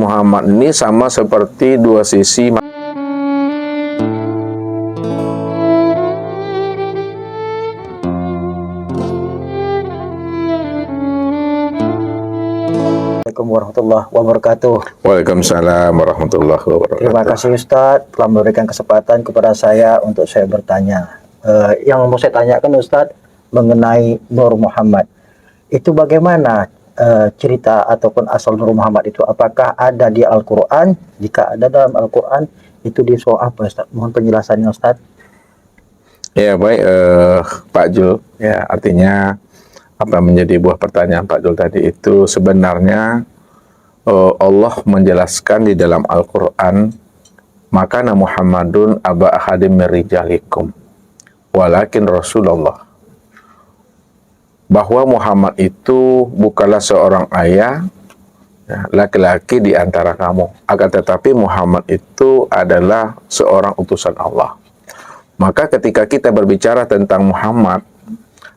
Muhammad ini sama seperti dua sisi. Assalamualaikum warahmatullahi wabarakatuh. Waalaikumsalam warahmatullahi wabarakatuh. Terima kasih Ustadz telah memberikan kesempatan kepada saya untuk saya bertanya. Yang mau saya tanyakan Ustadz mengenai Nur Muhammad. Itu bagaimana cerita ataupun asal Nur Muhammad itu? Apakah ada di Al-Quran? Jika ada dalam Al-Quran, itu di surah apa Ustadz? Mohon penjelasannya Ustadz. Ya baik Pak Jul, ya artinya apa menjadi buah pertanyaan Pak Jul tadi itu sebenarnya Allah menjelaskan di dalam Al-Quran, maka Muhammadun aba ahadim min rijalikum walakin Rasulullah, bahwa Muhammad itu bukanlah seorang ayah laki-laki di antara kamu, akan tetapi Muhammad itu adalah seorang utusan Allah. Maka ketika kita berbicara tentang Muhammad,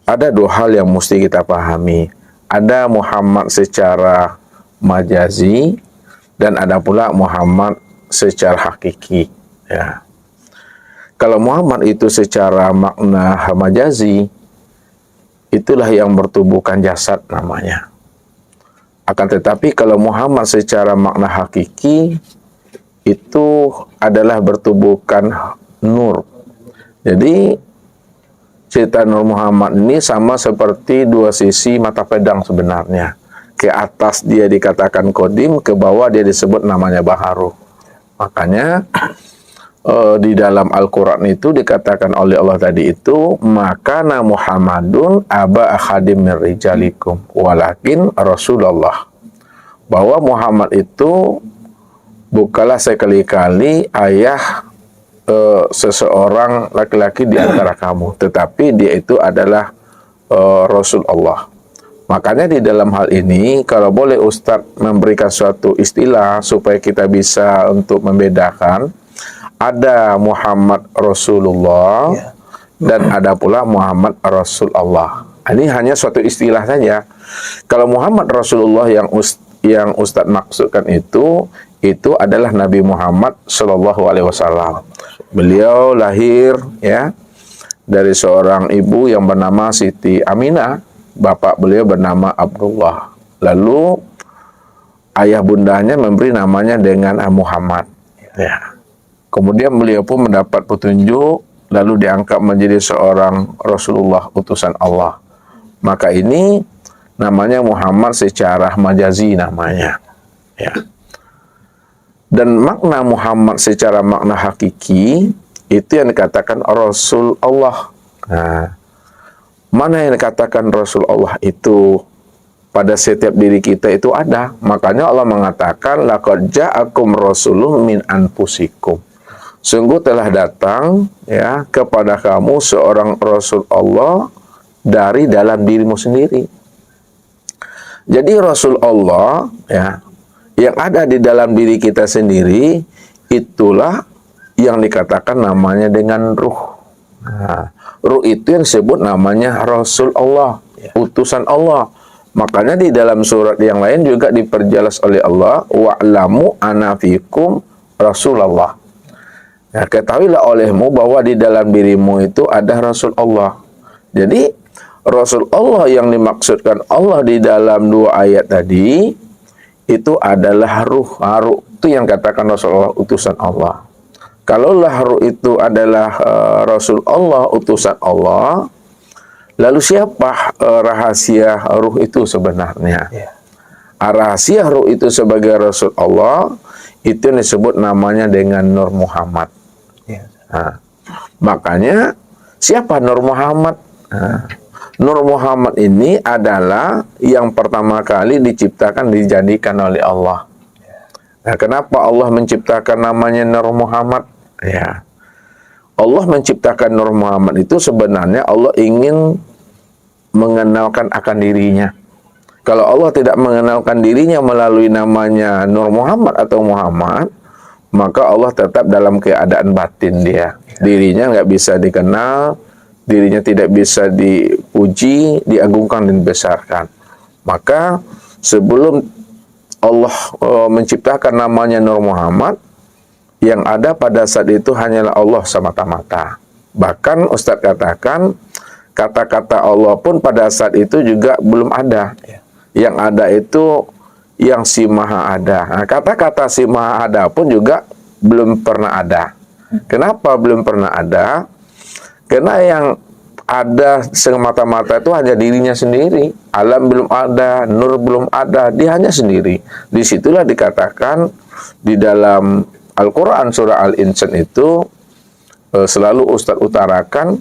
ada dua hal yang mesti kita pahami. Ada Muhammad secara majazi dan ada pula Muhammad secara hakiki. Ya. Kalau Muhammad itu secara makna majazi, itulah yang bertubuhkan jasad namanya. Akan tetapi kalau Muhammad secara makna hakiki, itu adalah bertubuhkan nur. Jadi cerita Nur Muhammad ini sama seperti dua sisi mata pedang sebenarnya. Ke atas dia dikatakan Kodim, ke bawah dia disebut namanya Baharu. Makanya di dalam Al-Quran itu dikatakan oleh Allah tadi itu, maka Muhammadun aba akhadim min rijalikum walakin Rasulullah, bahwa Muhammad itu bukanlah sekali-kali ayah seseorang laki-laki di antara kamu, tetapi dia itu adalah Rasul Allah. Makanya di dalam hal ini, kalau boleh Ustadz memberikan suatu istilah supaya kita bisa untuk membedakan, ada Muhammad Rasulullah dan ada pula Muhammad Rasul Allah. Ini hanya suatu istilah saja. Kalau Muhammad Rasulullah yang Ustadz maksudkan itu adalah Nabi Muhammad Shallallahu Alaihi Wasallam. Beliau lahir ya dari seorang ibu yang bernama Siti Aminah, bapak beliau bernama Abdullah. Lalu ayah bundanya memberi namanya dengan Muhammad. Ya. Kemudian beliau pun mendapat petunjuk, lalu diangkat menjadi seorang Rasulullah utusan Allah. Maka ini namanya Muhammad secara majazi namanya. Ya. Dan makna Muhammad secara makna hakiki itu yang dikatakan Rasul Allah. Nah, mana yang dikatakan Rasul Allah itu pada setiap diri kita itu ada. Makanya Allah mengatakan laqad ja'akum rasulun min anfusikum. Sungguh telah datang ya kepada kamu seorang Rasul Allah dari dalam dirimu sendiri. Jadi Rasul Allah ya yang ada di dalam diri kita sendiri, itulah yang dikatakan namanya dengan ruh. Nah, ruh itu yang disebut namanya Rasul Allah, utusan Allah. Makanya di dalam surat yang lain juga diperjelas oleh Allah, wa'lamu ana fikum Rasulullah. Ya, ketahuilah olehmu bahwa di dalam dirimu itu ada Rasul Allah. Jadi Rasul Allah yang dimaksudkan Allah di dalam dua ayat tadi itu adalah ruh. Ruh itu yang katakan Rasulullah utusan Allah. Kalaulah ruh itu adalah Rasul Allah utusan Allah, lalu siapa rahasia ruh itu sebenarnya? Rahasia ruh itu sebagai Rasul Allah itu yang disebut namanya dengan Nur Muhammad. Nah, makanya siapa Nur Muhammad? Nur Muhammad ini adalah yang pertama kali diciptakan, dijadikan oleh Allah. Nah, kenapa Allah menciptakan namanya Nur Muhammad? Ya, Allah menciptakan Nur Muhammad itu sebenarnya Allah ingin mengenalkan akan dirinya. Kalau Allah tidak mengenalkan dirinya melalui namanya Nur Muhammad atau Muhammad, maka Allah tetap dalam keadaan batin dia. Dirinya nggak bisa dikenal, dirinya tidak bisa dipuji, diagungkan dan dibesarkan. Maka sebelum Allah menciptakan namanya Nur Muhammad, yang ada pada saat itu hanyalah Allah semata-mata. Bahkan Ustadz katakan, kata-kata Allah pun pada saat itu juga belum ada. Yang ada itu yang si Maha Ada. Nah, kata-kata si Maha Ada pun juga belum pernah ada. Kenapa belum pernah ada? Karena yang ada semata-mata itu hanya dirinya sendiri. Alam belum ada, nur belum ada, dia hanya sendiri. Disitulah dikatakan di dalam Al-Quran surah Al-Insan itu selalu Ustadz utarakan,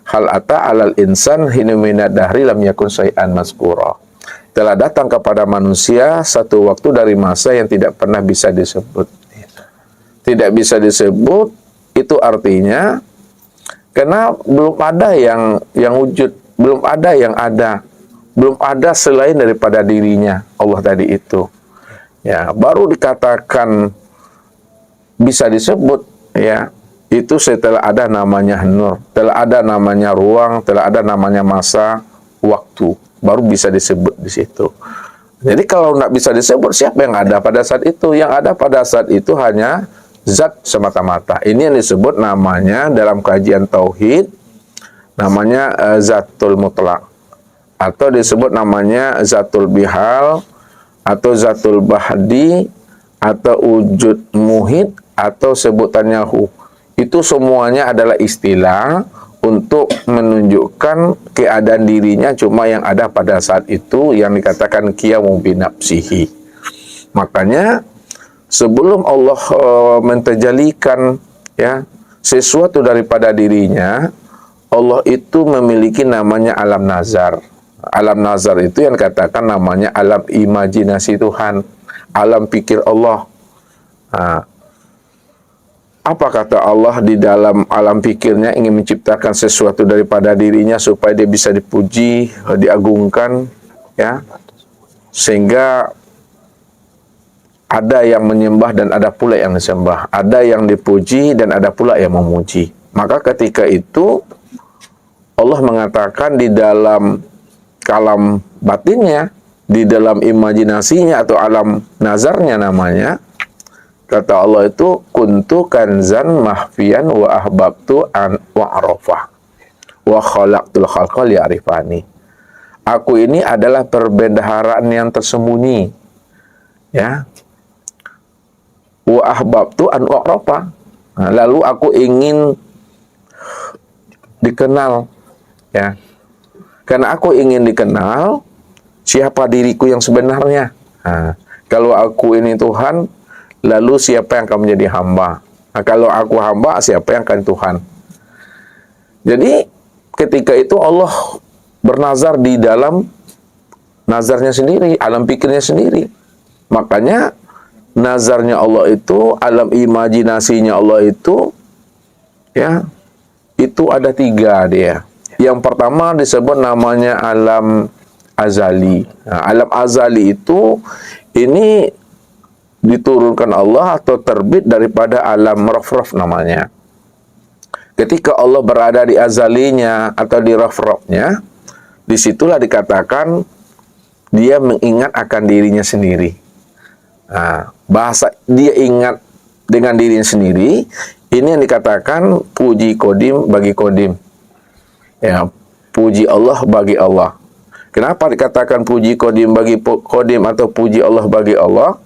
hal ata alal insan hinu minad dahri lam yakun syai'an mazkura. Telah datang kepada manusia satu waktu dari masa yang tidak pernah bisa disebut. Tidak bisa disebut itu artinya karena belum ada yang wujud, belum ada yang ada, belum ada selain daripada dirinya Allah tadi itu. Ya, baru dikatakan bisa disebut, ya, itu setelah ada namanya nur, telah ada namanya ruang, telah ada namanya masa, waktu, baru bisa disebut di situ. Jadi kalau nggak bisa disebut, siapa yang ada pada saat itu? Yang ada pada saat itu hanya zat semata-mata. Ini yang disebut namanya dalam kajian tauhid, namanya zatul mutlak, atau disebut namanya zatul bihal, atau zatul bahdi, atau wujud muhid, atau sebutannya hu. Itu semuanya adalah istilah untuk menunjukkan keadaan dirinya cuma yang ada pada saat itu, yang dikatakan qiyamu binafsihi. Makanya sebelum Allah mentajalikan, ya, sesuatu daripada dirinya, Allah itu memiliki namanya alam nazar. Alam nazar itu yang dikatakan namanya alam imajinasi Tuhan, alam pikir Allah. Nah, apa kata Allah di dalam alam pikirnya, ingin menciptakan sesuatu daripada dirinya supaya dia bisa dipuji, diagungkan, ya, sehingga ada yang menyembah dan ada pula yang disembah, ada yang dipuji dan ada pula yang memuji. Maka ketika itu Allah mengatakan di dalam kalam batinnya, di dalam imajinasinya atau alam nazarnya namanya, kata Allah itu kuntu kanzan mahfian wa ahbabtu an wa'rafah wa khalaqtul khalqa li'arifani. Aku ini adalah perbendaharaan yang tersembunyi, ya. Wa ahbabtu an wa'rafah. Nah, lalu aku ingin dikenal, ya. Karena aku ingin dikenal siapa diriku yang sebenarnya. Nah, kalau aku ini Tuhan, lalu siapa yang akan menjadi hamba? Nah, kalau aku hamba, siapa yang akan Tuhan? Jadi ketika itu Allah bernazar di dalam nazarnya sendiri, alam pikirnya sendiri. Makanya nazarnya Allah itu, alam imajinasinya Allah itu, ya, itu ada 3 dia. Yang pertama disebut namanya alam azali. Nah, alam azali itu ini diturunkan Allah atau terbit daripada alam raf-raf namanya. Ketika Allah berada di azalinya atau di raf-rafnya, disitulah dikatakan dia mengingat akan dirinya sendiri. Nah, bahasa dia ingat dengan dirinya sendiri, ini yang dikatakan puji kodim bagi kodim. Ya, puji Allah bagi Allah. Kenapa dikatakan puji kodim bagi kodim atau puji Allah bagi Allah?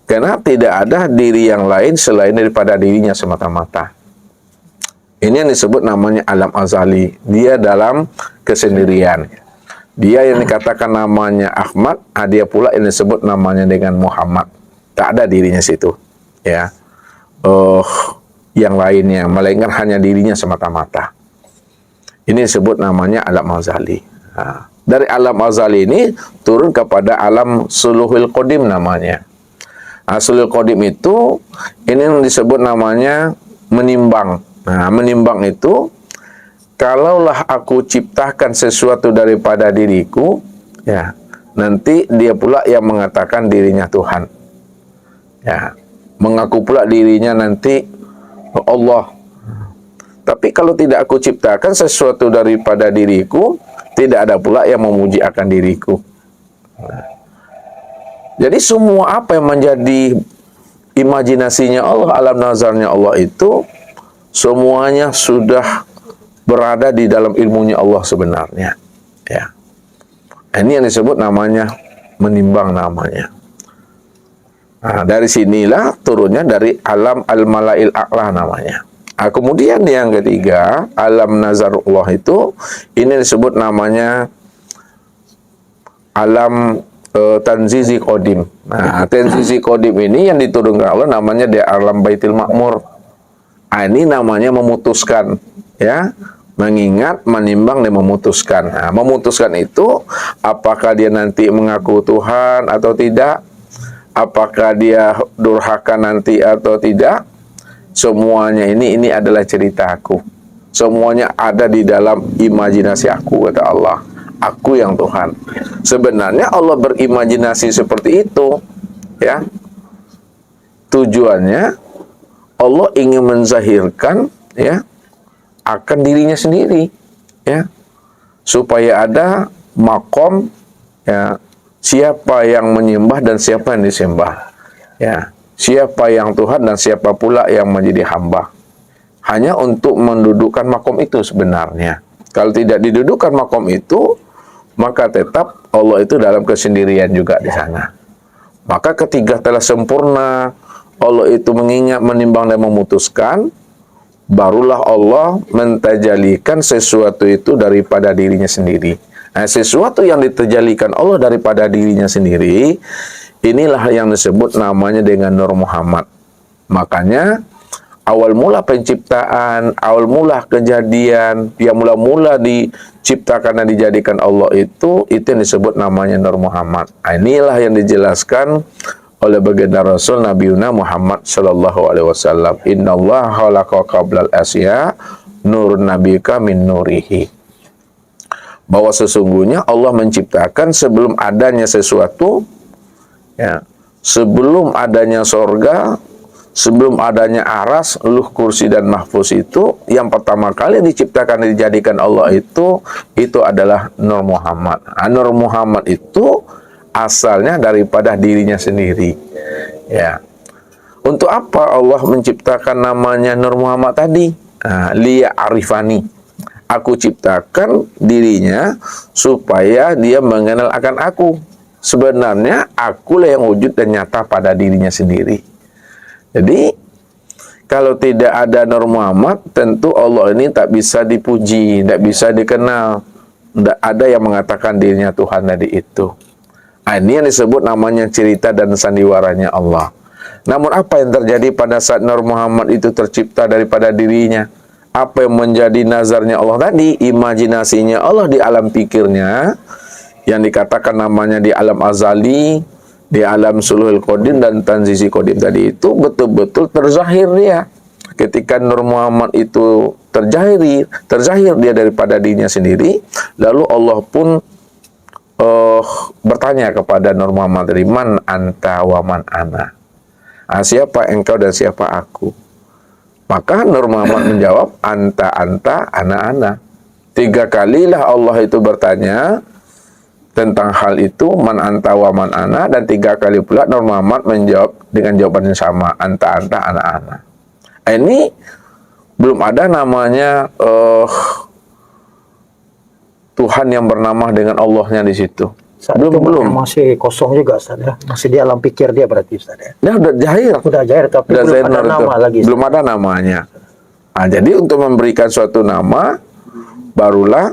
Karena tidak ada diri yang lain selain daripada dirinya semata-mata. Ini yang disebut namanya alam azali. Dia dalam kesendirian. Dia yang dikatakan namanya Ahmad, dia pula yang disebut namanya dengan Muhammad. Tak ada dirinya situ, ya. Yang lainnya, melainkan hanya dirinya semata-mata. Ini disebut namanya alam azali. Nah, dari alam azali ini turun kepada alam suluhul qadim namanya. Suluhul qadim itu ini yang disebut namanya menimbang. Nah, menimbang itu kalaulah aku ciptakan sesuatu daripada diriku, ya, nanti dia pula yang mengatakan dirinya Tuhan. Ya, mengaku pula dirinya nanti Allah. Tapi kalau tidak aku ciptakan sesuatu daripada diriku, tidak ada pula yang memuji akan diriku. Jadi semua apa yang menjadi imajinasinya Allah, alam nazarnya Allah itu semuanya sudah berada di dalam ilmunya Allah sebenarnya. Ya. Ini yang disebut namanya menimbang namanya. Nah, dari sinilah turunnya dari alam al-malail a'la namanya. Nah, kemudian yang ketiga, alam nazarullah itu ini disebut namanya alam tanzizi qadim. Nah, tanzizi qadim ini yang diturunkan Allah namanya di alam Baitul Ma'mur. Nah, ini namanya memutuskan, ya. Mengingat, menimbang, dan memutuskan. Nah, memutuskan itu apakah dia nanti mengaku Tuhan atau tidak? Apakah dia durhaka nanti atau tidak? Semuanya ini adalah ceritaku. Semuanya ada di dalam imajinasi aku, kata Allah. Aku yang Tuhan. Sebenarnya Allah berimajinasi seperti itu, ya. Tujuannya Allah ingin menzahirkan, ya, akan dirinya sendiri, ya, supaya ada makom, ya, siapa yang menyembah dan siapa yang disembah, ya, siapa yang Tuhan dan siapa pula yang menjadi hamba. Hanya untuk mendudukkan makom itu sebenarnya. Kalau tidak didudukkan makom itu, maka tetap Allah itu dalam kesendirian juga di sana. Maka ketika telah sempurna, Allah itu mengingat, menimbang, dan memutuskan, barulah Allah mentajalikan sesuatu itu daripada dirinya sendiri. Nah, sesuatu yang ditajalikan Allah daripada dirinya sendiri, inilah yang disebut namanya dengan Nur Muhammad. Makanya, awal mula penciptaan, awal mula kejadian, yang mula-mula diciptakan dan dijadikan Allah itu yang disebut namanya Nur Muhammad. Nah, inilah yang dijelaskan oleh baginda Rasul Nabiuna Muhammad sallallahu alaihi wasallam. Innallaha khalaqa qablal asya nurun nabika min nurihi. Bahwa sesungguhnya Allah menciptakan sebelum adanya sesuatu, ya, sebelum adanya sorga, sebelum adanya aras, luh, kursi, dan mahfuz itu, yang pertama kali diciptakan dan dijadikan Allah itu adalah Nur Muhammad. Nur Muhammad itu asalnya daripada dirinya sendiri, ya. Untuk apa Allah menciptakan namanya Nur Muhammad tadi? Liya arifani. Aku ciptakan dirinya supaya dia mengenal akan aku. Sebenarnya akulah yang wujud dan nyata pada dirinya sendiri. Jadi, kalau tidak ada Nur Muhammad, tentu Allah ini tak bisa dipuji, tak bisa dikenal. Tidak ada yang mengatakan dirinya Tuhan tadi itu. Ini yang disebut namanya cerita dan sandiwaranya Allah. Namun apa yang terjadi pada saat Nur Muhammad itu tercipta daripada dirinya? Apa yang menjadi nazarnya Allah tadi? Imajinasinya Allah di alam pikirnya, yang dikatakan namanya di alam azali, di alam suluhul qadim dan tanzizi qadim tadi itu betul-betul terzahir dia. Ketika Nur Muhammad itu terzahir dia daripada dirinya sendiri, lalu Allah pun bertanya kepada Nur Muhammad dari man anta wa man ana. Siapa engkau dan siapa aku? Maka Nur Muhammad menjawab anta ana ana. 3 kalilah Allah itu bertanya tentang hal itu, man anta wa man ana, dan 3 kali pula Nur Muhammad menjawab dengan jawaban yang sama, anta ana. Ini belum ada namanya Tuhan yang bernama dengan Allahnya di situ. Saat belum masih kosong juga, Ustaz, ya. Masih di alam pikir dia berarti, Ustaz, ya. Dia udah jahir. Udah jahir tapi belum ada nama lagi, Ustaz. Belum ada namanya. Nah, jadi untuk memberikan suatu nama, barulah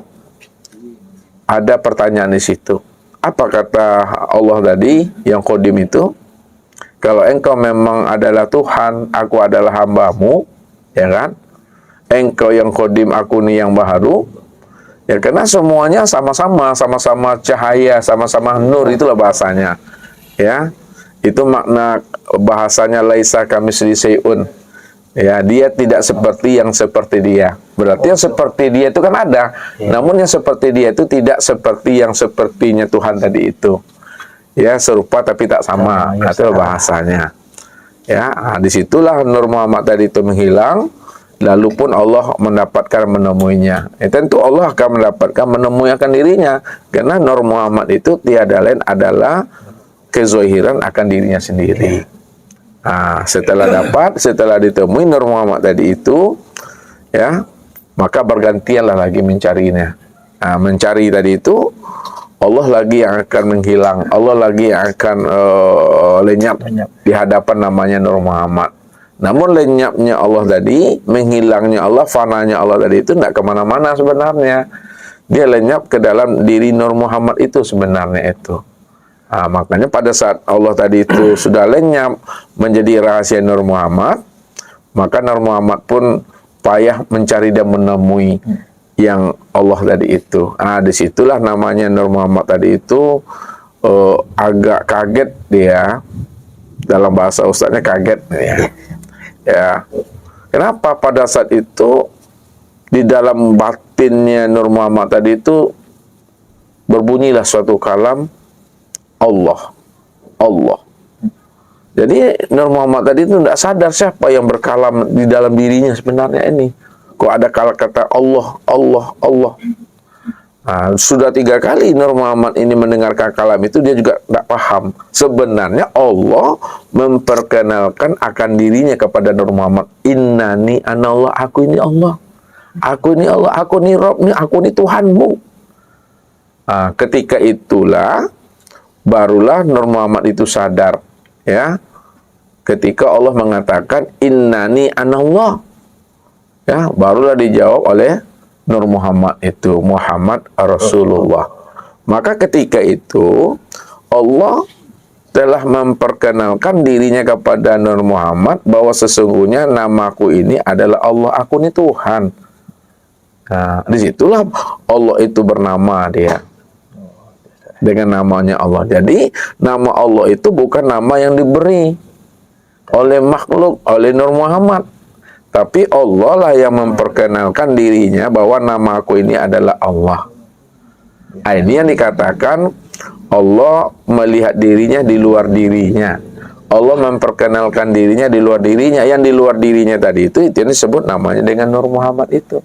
ada pertanyaan di situ. Apa kata Allah tadi yang qadim itu? Kalau engkau memang adalah Tuhan, aku adalah hambamu, ya kan? Engkau yang qadim, aku nih yang baharu. Ya, karena semuanya sama-sama cahaya, sama-sama nur, itulah bahasanya. Ya. Itu makna bahasanya laisa kamitslihi syai'un. Ya, dia tidak seperti yang seperti dia. Berarti yang seperti dia itu kan ada. Namun yang seperti dia itu tidak seperti yang sepertinya Tuhan tadi itu. Ya, serupa tapi tak sama. Itu bahasanya. Ya, disitulah Nur Muhammad tadi itu menghilang. Lalu pun Allah mendapatkan menemuinya. Tentu Allah akan mendapatkan menemui akan dirinya. Karena Nur Muhammad itu tiada lain adalah kezohiran akan dirinya sendiri. Nah, setelah ditemui Nur Muhammad tadi itu, ya, maka bergantianlah lagi mencarinya. Nah, mencari tadi itu, Allah lagi yang akan menghilang, Allah lagi yang akan lenyap di hadapan namanya Nur Muhammad. Namun lenyapnya Allah tadi, menghilangnya Allah, fananya Allah tadi itu tidak kemana-mana sebenarnya. Dia lenyap ke dalam diri Nur Muhammad itu sebenarnya itu. Nah, makanya pada saat Allah tadi itu sudah lenyap menjadi rahasia Nur Muhammad, maka Nur Muhammad pun payah mencari dan menemui yang Allah tadi itu. Nah, disitulah namanya Nur Muhammad tadi itu agak kaget dia. Dalam bahasa ustadznya kaget ya. Ya. Kenapa pada saat itu di dalam batinnya Nur Muhammad tadi itu berbunyilah suatu kalam Allah. Allah. Jadi Nur Muhammad tadi itu tidak sadar siapa yang berkalam di dalam dirinya sebenarnya ini. Kok ada kata Allah, Allah, Allah. Nah, sudah 3 kali Nur Muhammad ini mendengarkan kalam itu, dia juga tidak paham. Sebenarnya Allah memperkenalkan akan dirinya kepada Nur Muhammad. Innani anallah, aku ini Allah. Aku ini Allah, aku ini Rabb, aku ini Tuhanmu. Nah, ketika itulah barulah Nur Muhammad itu sadar, ya, ketika Allah mengatakan innani anallah, ya, barulah dijawab oleh Nur Muhammad itu, Muhammad Rasulullah. Maka ketika itu Allah telah memperkenalkan dirinya kepada Nur Muhammad bahwa sesungguhnya namaku ini adalah Allah, aku ini Tuhan. Nah, disitulah Allah itu bernama dia dengan namanya Allah. Jadi nama Allah itu bukan nama yang diberi oleh makhluk, oleh Nur Muhammad, tapi Allah lah yang memperkenalkan dirinya bahwa namaku ini adalah Allah. Nah, ini yang dikatakan Allah melihat dirinya di luar dirinya. Allah memperkenalkan dirinya di luar dirinya. Yang di luar dirinya tadi itu yang disebut namanya dengan Nur Muhammad itu.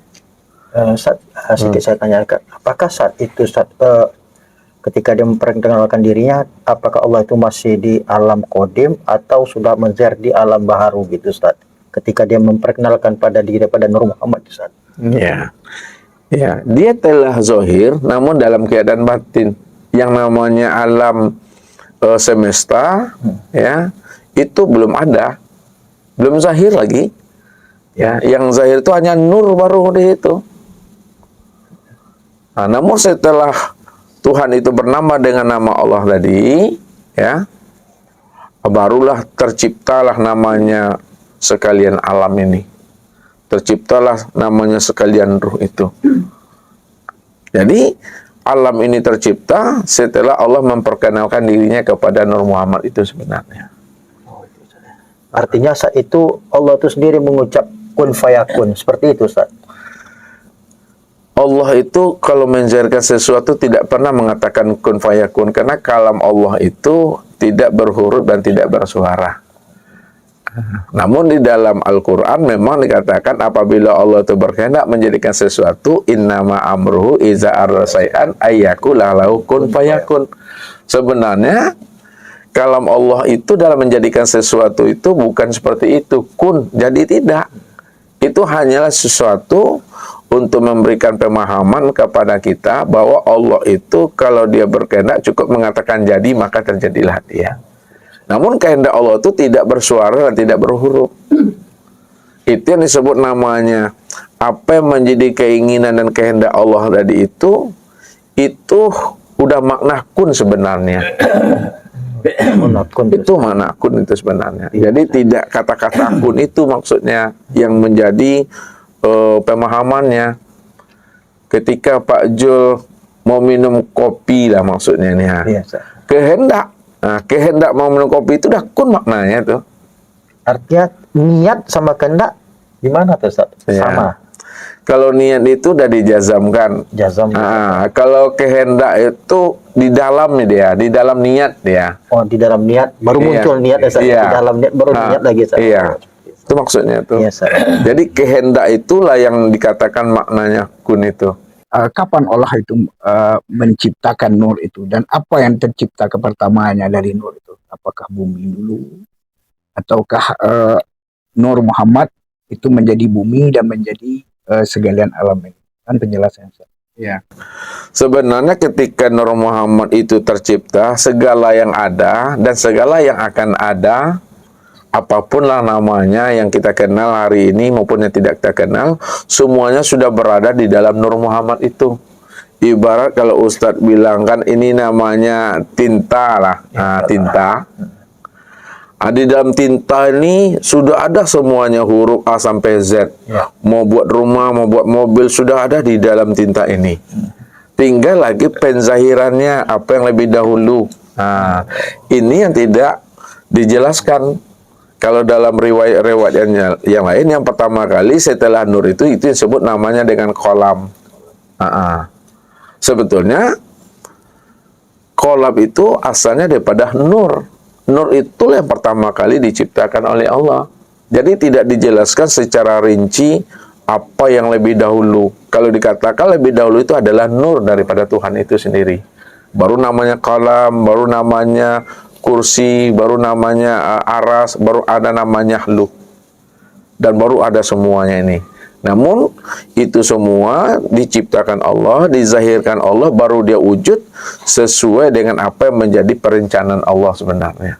Sedikit saya tanyakan, apakah saat itu ketika dia memperkenalkan dirinya, apakah Allah itu masih di alam qadim atau sudah menzer di alam baharu gitu, Ustaz? Ketika dia memperkenalkan pada diri pada Nur Muhammad, Ustaz. Ya. Ya, dia telah zahir namun dalam keadaan batin. Yang namanya alam semesta, ya, itu belum ada. Belum zahir lagi. Ya, yang zahir itu hanya nur baru di itu. Nah, namun setelah Tuhan itu bernama dengan nama Allah tadi, ya, barulah terciptalah namanya sekalian alam ini. Terciptalah namanya sekalian ruh itu. Jadi alam ini tercipta setelah Allah memperkenalkan dirinya kepada Nur Muhammad itu sebenarnya. Artinya saat itu Allah itu sendiri mengucap kun fayakun, seperti itu, Ustaz. Allah itu kalau menzairkan sesuatu tidak pernah mengatakan kun fayakun, karena kalam Allah itu tidak berhuruf dan tidak bersuara. Namun di dalam Al-Quran memang dikatakan apabila Allah itu berkehendak menjadikan sesuatu, innama amruhu iza arrasai'an ayyakula lahu kun fayakun. Sebenarnya kalam Allah itu dalam menjadikan sesuatu itu bukan seperti itu, kun, jadi tidak. Itu hanyalah sesuatu untuk memberikan pemahaman kepada kita bahwa Allah itu kalau dia berkehendak cukup mengatakan jadi, maka terjadilah dia. Namun kehendak Allah itu tidak bersuara dan tidak berhuruf. Itu yang disebut namanya apa yang menjadi keinginan dan kehendak Allah tadi itu udah makna kun sebenarnya. Itu makna kun itu sebenarnya. Jadi tidak kata-kata kun itu maksudnya yang menjadi pemahamannya. Ketika Pak Jul mau minum kopi lah maksudnya nih. Kehendak. Nah, kehendak mau minum kopi itu dah kun maknanya tuh. Artinya niat sama kehendak gimana tuh, Ustaz? Ya. Sama. Kalau niat itu udah dijazamkan. Jazam. Nah, kalau kehendak itu di dalamnya dia, di dalam niat dia. Oh, di dalam niat baru muncul niat, Ustaz. Iya. Di dalam niat baru niat lagi, Ustaz. Iya. Itu maksudnya tuh. Iya, Ustaz. Jadi kehendak itulah yang dikatakan maknanya kun itu. Kapan Allah itu menciptakan nur itu dan apa yang tercipta pertamanya dari nur itu? apakah bumi dulu ataukah Nur Muhammad itu menjadi bumi dan menjadi segalian alam ini. Kan penjelasan saya. Ya. Sebenarnya ketika Nur Muhammad itu tercipta, segala yang ada dan segala yang akan ada, apapun lah namanya yang kita kenal hari ini maupun yang tidak kita kenal, semuanya sudah berada di dalam Nur Muhammad itu. Ibarat kalau Ustadz bilang kan ini namanya tinta lah, tinta. Di dalam tinta ini sudah ada semuanya huruf A sampai Z. Mau buat rumah, mau buat mobil, sudah ada di dalam tinta ini. Tinggal lagi penzahirannya, apa yang lebih dahulu. Nah, ini yang tidak dijelaskan. Kalau dalam riwayat-riwayat yang lain, yang pertama kali setelah nur itu disebut namanya dengan kolam. Sebetulnya kolam itu asalnya daripada nur. Nur itulah yang pertama kali diciptakan oleh Allah. Jadi tidak dijelaskan secara rinci apa yang lebih dahulu. Kalau dikatakan lebih dahulu itu adalah nur daripada Tuhan itu sendiri. Baru namanya kalam, baru namanya kursi, baru namanya aras, baru ada namanya hluk. Dan baru ada semuanya ini. Namun itu semua diciptakan Allah, dizahirkan Allah, baru dia wujud sesuai dengan apa yang menjadi perencanaan Allah sebenarnya.